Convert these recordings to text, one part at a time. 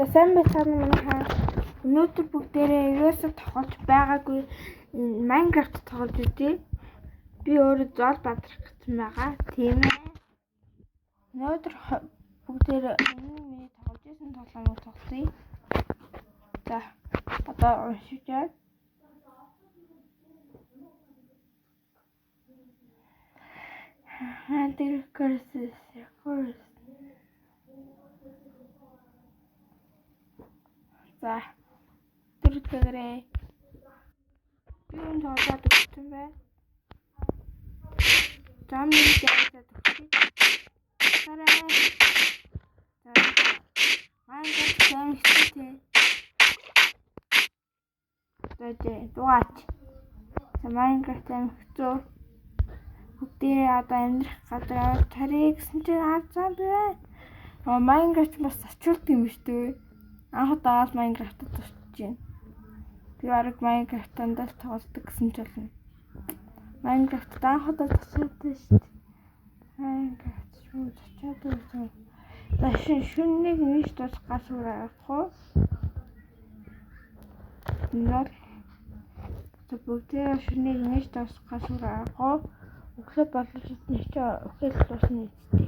сайн байцгаана манайхаа. Өнөөдөр бүгдээрээ ерөөсөө тоглож байгаагүй Minecraft тоглож үзье. Би өөрөө зол бадрах гэсэн байгаа. Тийм ээ. Өнөөдөр бүгдээрээ миний тоглож исэн тоглоомыг тоглоё. За, одоо уншиж яа. За, түрүүлгээрээ би энэ тоглоод өгсөн байна. Зам нэг яагаад өгсөн? Тараа. За, Minecraft геймтэй. Дугаач. Minecraft геймтэй. Бүгдээ одоо амьдрах газар тарих гэсэн чинь авцсан бэ. Minecraft бас очилт юм шүү дээ. Анх удаас Minecraft-д очиж байна. Би арга Minecraft-андаа тоглодог гэсэн ч болно. Minecraft-д анх удаа очиж байна шүү дээ. Minecraft шүү очиод байсан. Дашин шүннийг нэг тус гас урахгүй. Нэр бүгдээ шүннийг нэг тус гас урахгүй. Өглөө боловч нэг ч өглөө тусна үстэй.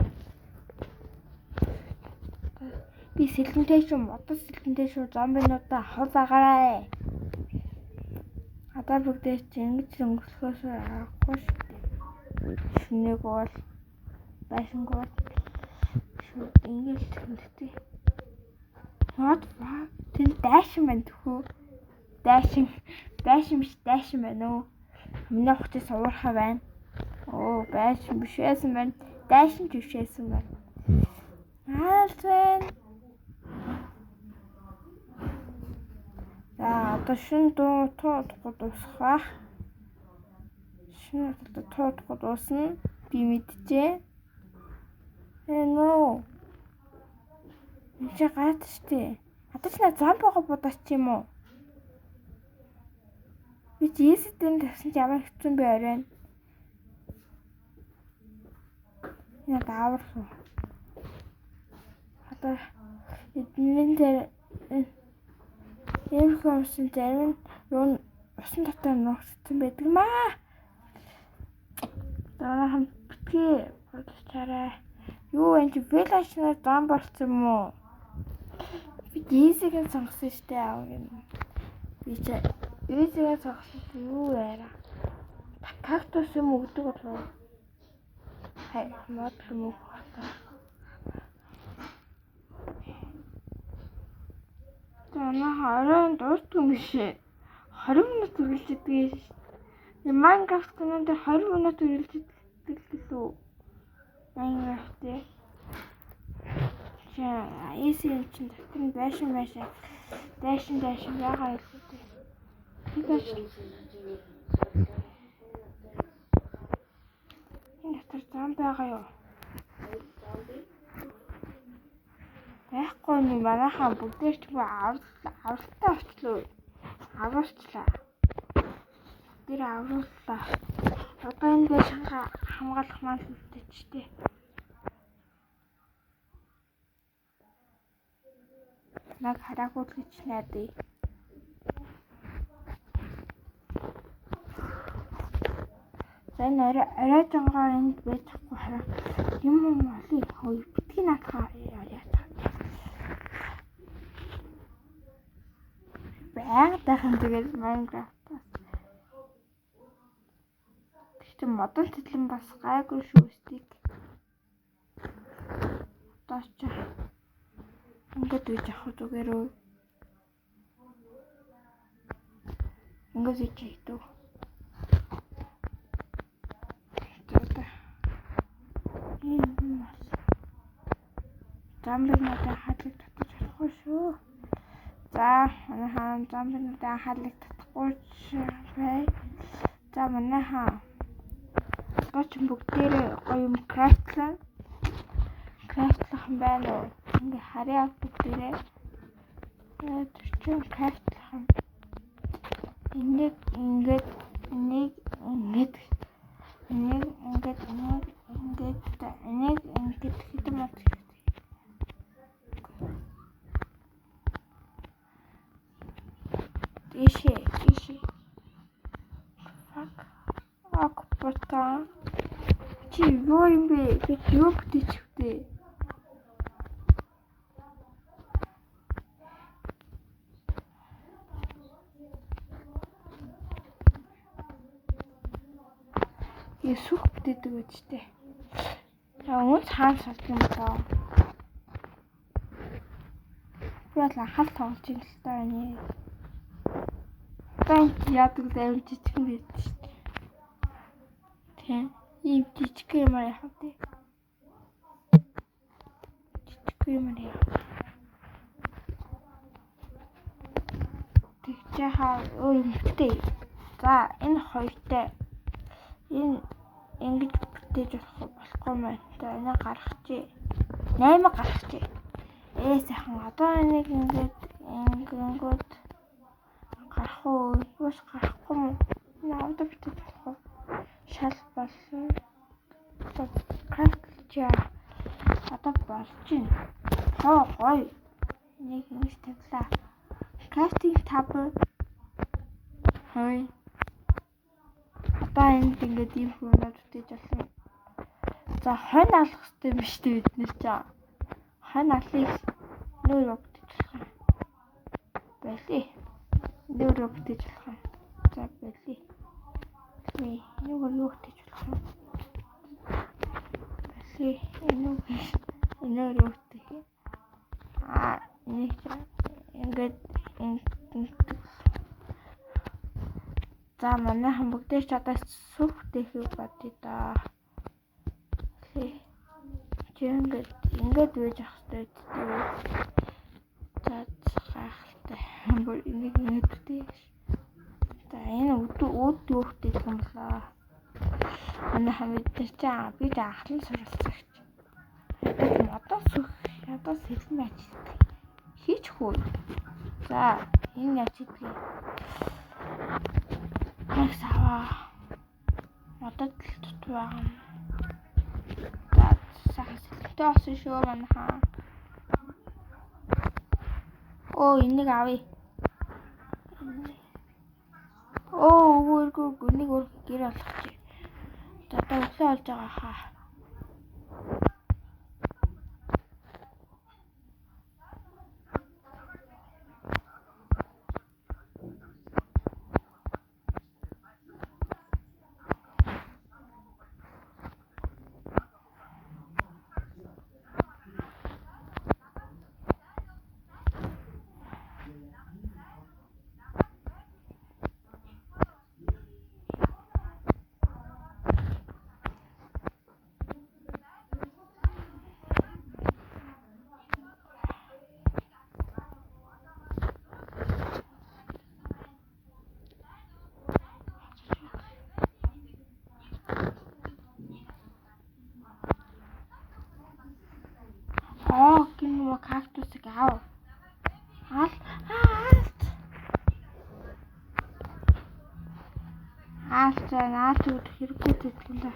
Би сэлэнтэй шүү, модос сэлэнтэй шүү, зомбинуудаа хол агараа. Одоо бүгдээ ингэж өнгөрөхөөс аргагүй шүү дээ. Шүнийг бол байшингууд шүү ингэж тэмдэгтэй. Not fuck. Тэн дайшин байна төхөө. Дайшин байна уу? Миний хотод суурхаа байна. Оо, байшин биш байсан байна. Дайшин ч биш байсан байна. Алзэн. За, одоо шин туудахгүй дуусах. Шин туудахгүй дуусна. Би мэдчихэ. Нөө. Энд гат штэ. Хатаж на зомбиго будаач юм уу? Би жийсэдэн тавьсан ч ямар хэцүү бэ орой. Я дааварсан. Одоо эднэн дээр ийм хүмүүсийн зарим юу усан дотор ногцсон байдаг маа. Дараа битгий бодчихараа. Юу энэ вилажнаар зам болсон юм уу? Би жийсэгийн сонгосон штэ аав юм. Би ч жийсэгийн сонгосон юу яара. Кактус юм өгдөг болов. Хай мод юм уу? Тана харин дуустал юм шээ. 20 минут үргэлжлэдэг. Minecraft канал дээр 20 минут үргэлжлэдэг лөө. Minecraft. Эсийн чинь дотор нь байшин. Дайшин байгаа илүү дээ. Тэгэж энэ дотор зам байгаа юу? Байхгүй нь манайхаа бүгдээр ч авралтай очлоо. Аварчлаа. Тэр аврууллаа. Одоо энэ байшингаа хамгаалах маань үлдээчтэй. Наг хараагүй л гэж найдаа. Зэн арай жангаа энд байцахгүй хараа. Юм олё. Хөөе битгий наатахаа яа. Байгаадайхан тэгэл Minecraft-аас. Тэгтээ модон тэтлэн бас гайгүй шүү стик. Одоо ч ингээд үж авах зүгээр үү? Ингээд үж хийдүү. Замбинуудаа хаалт татаж чадахгүй шүү. За, манайхаа замбинуудаа хаалт татахгүй бай. За, манайхаа одоо ч бүгдээрээ гоё юм крафтлах юм байна уу? Ингээ харьяа бүгдээрээ. Төрчин крафтлах юм. Энийг ингээд хэдэм мод. Иши. Акбата. Чи юу юм бэ? Би юу бүтээчихвэ? Сүх бүтээдэг байж тээ. Өнц хаан салт юм даа. Би бол анхаал тоглож юм л та энэ. Тань яадаг зам жижигэн байдаг шүү дээ. Тийм. Ийм жижиг юм яах вэ? Жижиг юм яах. Тэгчээ өөр юмтэй. За энэ хоёртой энэ ингэж бүтээж болохгүй мэн. За энэ гаргачих. 8 гаргачих. Сайхан одоо энийг ингэнгүүд гарах уу? Юус гарахгүй юм. Навд бүтээж болох. Шал болсон. Крафтча одоо болж байна. Гоё. Энийг ингэж тавилаа. Крафтинг таб. Хой. Одоо энд ингээд ийм хүмүүст бүтээж болсон. За хонь алах хэрэгтэй биш үү бид нэр чинь. Хонь алыг нүүр бүтээж болох юм. Байли. Нүүр бүтээж болох юм. За байли. Нүүр юу бүтээж болох юм. Байли. Нүүр юу бүтээж. Нэг ингээд за манай бүгдээ ч одоо сүх бүтэхийг бодъё да. Чи ингээд байж ах хэрэгтэй дээ. За гайхалтай. Энийг бүтээж. За энэ үүд юу бүтээж юм болоо. Манай хамт дээр бид ахлан суралцагч. Одоо сүх ядаа сэлэн ажилладаг. Хийч хөө. За энэ ажилладаг. Хасаа. Одоо л тутваа. За сайхан сэлэнтэй болсон шүү манайхаа. Энийг авъя. Энийг өөр гэр болгочих. За одоо өглөө болж байгаа хаа. Гинэ кактусыг аав. Наалт үүд хэрэггүй тэтгэлээ.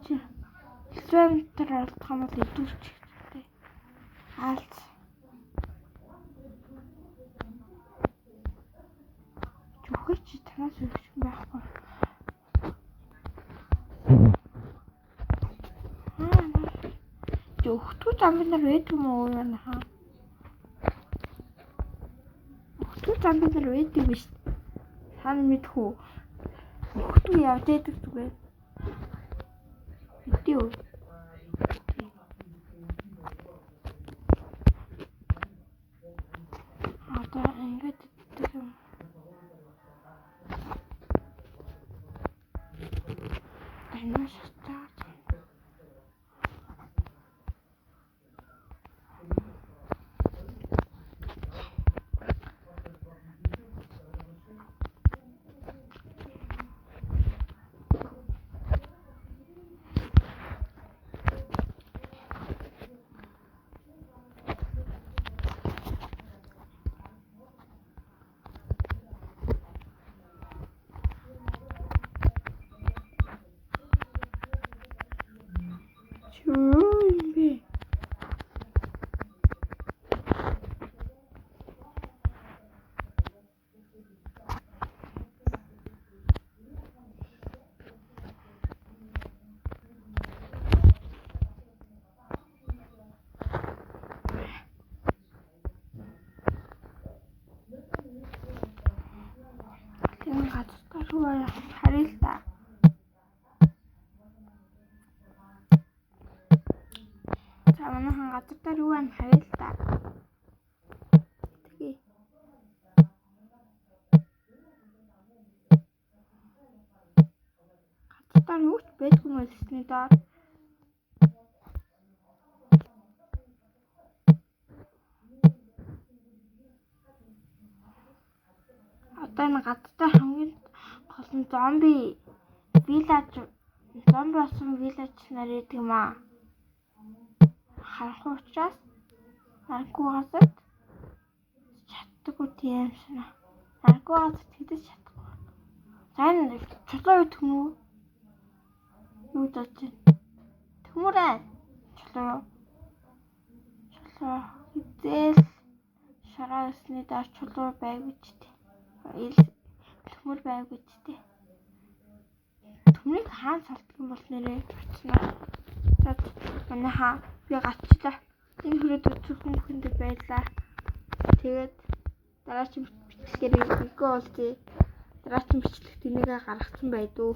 Чи лвентер алдах юм бол идүүрч хэрэгтэй. Алт. Чухаж танаас өгч байхгүй. Өхтүү замбар нар байдаг юм уу яана хаа? Өхтүү замбар нар байдаг биш. Сан мэдхүү. Өхтүү явж байдаг зүгээр. Видео. Одоо ингэж идэх юм. Танаас таа. Юу юм бэ? Энэ газар руу харъя л та. За манайхан газар руу харъя л та. Тэгээ. Газар юу ч байдгүй юм хэлсний доор. Одоо энэ гадтай хамгийн гол нь зомби болсон виллаж нар гэдэг юм аа. Харах учраас наргүй газарт чаддаггүй тийм санаа. Наргүй газарт тэгдэж чадахгүй. За энэ чулуу юу төмөө? Юу дэж чинь? Төмөрөө. Чулуу. Эзэл шараасны даар чулуу байв гэж дээ. Төмөр байв гэж дээ. Төмрийг хаан салдаг юм бол нэрээ очно. За манайхаа би гачлаа. Энэ хүрээд өчигхэн хүнд байлаа. Тэгээд дараагийн бичлэгээр өгөө олзээ. Дараагийн бичлэгт энийгээ гаргацсан байдгүй.